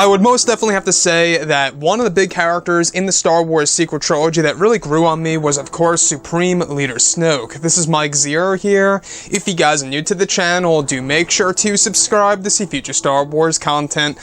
I would most definitely have to say that one of the big characters in the Star Wars sequel trilogy that really grew on me was, of course, Supreme Leader Snoke. This is Mike Zero here. If you guys are new to the channel, do make sure to subscribe to see future Star Wars content.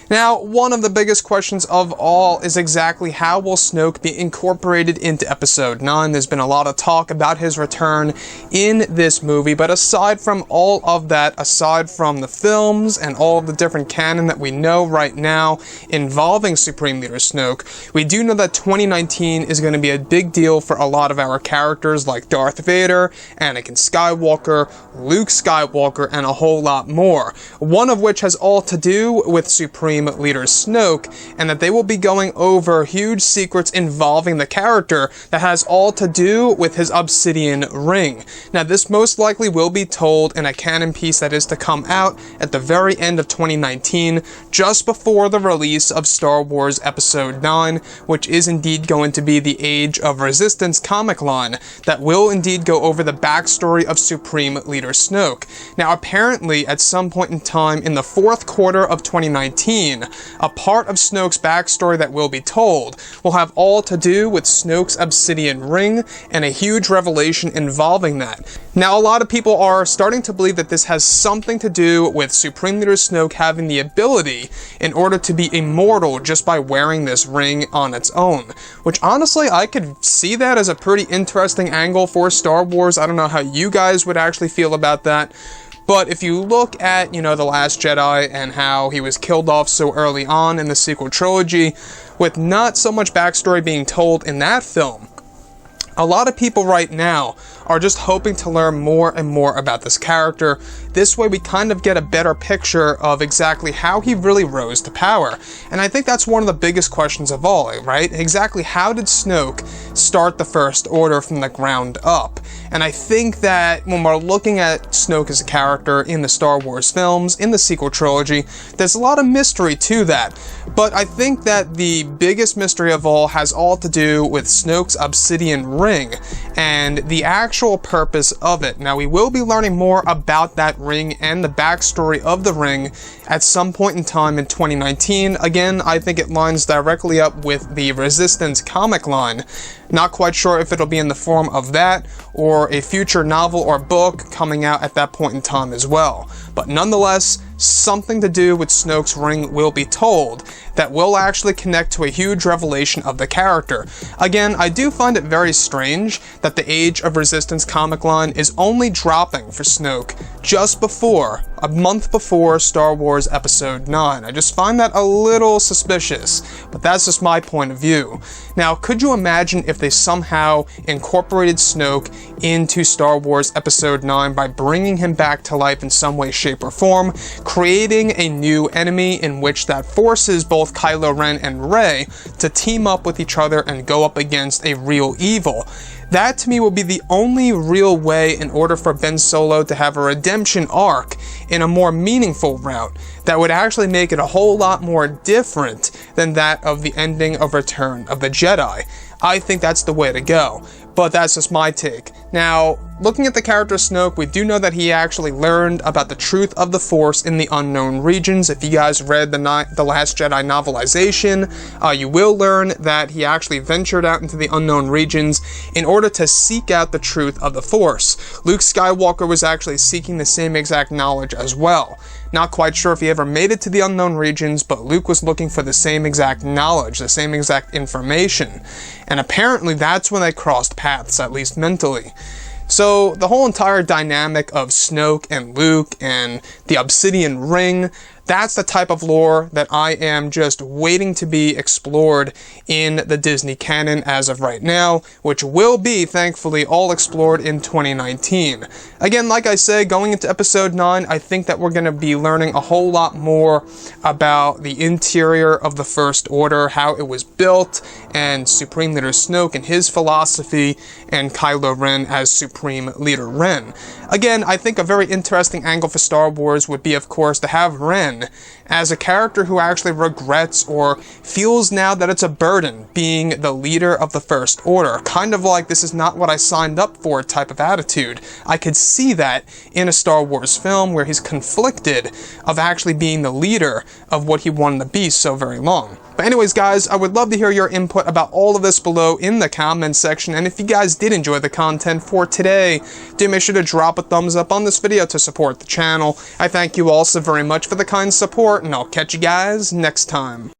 Now, one of the biggest questions of all is exactly how will Snoke be incorporated into Episode 9? There's been a lot of talk about his return in this movie, but aside from all of that, aside from the films and all of the different canon that we know right now involving Supreme Leader Snoke, we do know that 2019 is going to be a big deal for a lot of our characters like Darth Vader, Anakin Skywalker, Luke Skywalker, and a whole lot more. One of which has all to do with Supreme Leader Snoke, and that they will be going over huge secrets involving the character that has all to do with his obsidian ring. Now, this most likely will be told in a canon piece that is to come out at the very end of 2019, just before the release of Star Wars Episode 9, which is indeed going to be the Age of Resistance comic line that will indeed go over the backstory of Supreme Leader Snoke. Now, apparently, at some point in time in the fourth quarter of 2019, a part of Snoke's backstory that will be told will have all to do with Snoke's obsidian ring and a huge revelation involving that. Now, a lot of people are starting to believe that this has something to do with Supreme Leader Snoke having the ability in order to be immortal just by wearing this ring on its own, which honestly, I could see that as a pretty interesting angle for Star Wars. I don't know how you guys would actually feel about that. But if you look at, The Last Jedi and how he was killed off so early on in the sequel trilogy, with not so much backstory being told in that film, a lot of people right now are just hoping to learn more and more about this character. This way we kind of get a better picture of exactly how he really rose to power. And I think that's one of the biggest questions of all, right? Exactly how did Snoke start the First Order from the ground up? And I think that when we're looking at Snoke as a character in the Star Wars films, in the sequel trilogy, there's a lot of mystery to that. But I think that the biggest mystery of all has all to do with Snoke's obsidian ring and the actual purpose of it. Now, we will be learning more about that ring and the backstory of the ring at some point in time in 2019. Again, I think it lines directly up with the Resistance comic line. Not quite sure if it'll be in the form of that or a future novel or book coming out at that point in time as well. But nonetheless, something to do with Snoke's ring will be told that will actually connect to a huge revelation of the character. Again, I do find it very strange that the Age of Resistance comic line is only dropping for Snoke just before, a month before Star Wars Episode 9. I just find that a little suspicious, but that's just my point of view. Now, could you imagine if they somehow incorporated Snoke into Star Wars Episode 9 by bringing him back to life in some way, shape, or form, creating a new enemy in which that forces both Kylo Ren and Rey to team up with each other and go up against a real evil? That, to me, will be the only real way in order for Ben Solo to have a redemption arc in a more meaningful route that would actually make it a whole lot more different than that of the ending of Return of the Jedi. I think that's the way to go, but that's just my take. Now, looking at the character Snoke, we do know that he actually learned about the truth of the Force in the unknown regions. If you guys read the Last Jedi novelization, you will learn that he actually ventured out into the unknown regions in order to seek out the truth of the Force. Luke Skywalker was actually seeking the same exact knowledge as well. Not quite sure if he ever made it to the unknown regions, but Luke was looking for the same exact knowledge, the same exact information. And apparently that's when they crossed paths, at least mentally. So the whole entire dynamic of Snoke and Luke and the obsidian ring, that's the type of lore that I am just waiting to be explored in the Disney canon as of right now, which will be, thankfully, all explored in 2019. Again, like I say, going into Episode 9, I think that we're going to be learning a whole lot more about the interior of the First Order, how it was built, and Supreme Leader Snoke and his philosophy, and Kylo Ren as Supreme Leader Ren. Again, I think a very interesting angle for Star Wars would be, of course, to have Ren as a character who actually regrets or feels now that it's a burden being the leader of the First Order. Kind of like this is not what I signed up for type of attitude. I could see that in a Star Wars film where he's conflicted of actually being the leader of what he wanted to be so very long. But anyways, guys, I would love to hear your input about all of this below in the comment section, and if you guys did enjoy the content for today, do make sure to drop a thumbs up on this video to support the channel. I thank you all so very much for the kind support, and I'll catch you guys next time.